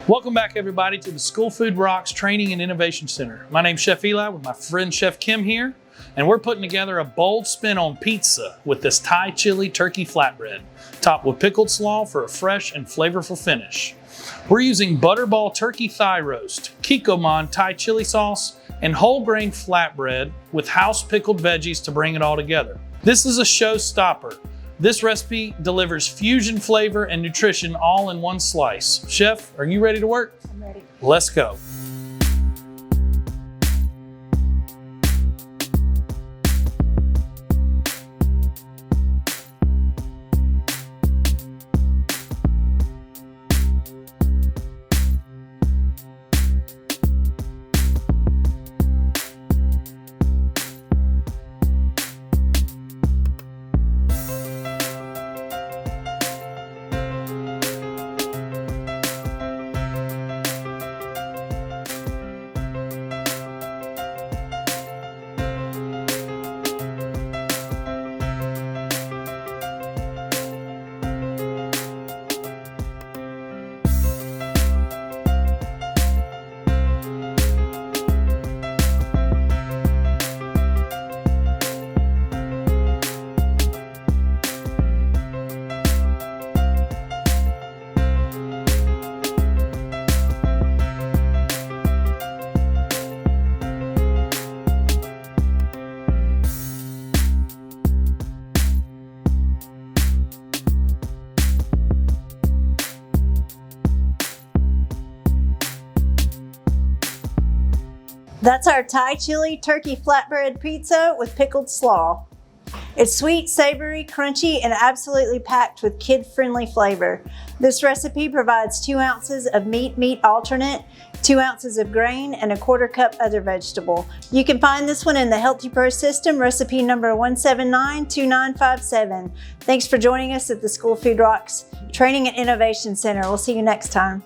Welcome back, everybody, to the School Food Rocks Training and Innovation Center. My name's Chef Eli with my friend Chef Kim here, and we're putting together a bold spin on pizza with this Thai chili turkey flatbread, topped with pickled slaw for a fresh and flavorful finish. We're using Butterball turkey thigh roast, Kikkoman Thai chili sauce, and whole grain flatbread with house pickled veggies to bring it all together. This is a showstopper. This recipe delivers fusion flavor and nutrition all in one slice. Chef, are you ready to work? I'm ready. Let's go. That's our Thai chili turkey flatbread pizza with pickled slaw. It's sweet, savory, crunchy, and absolutely packed with kid-friendly flavor. This recipe provides 2 ounces of meat alternate, 2 ounces of grain, and a 1/4 cup other vegetable. You can find this one in the Healthy Pro System, recipe number 1792957. Thanks for joining us at the School Food Rocks Training and Innovation Center. We'll see you next time.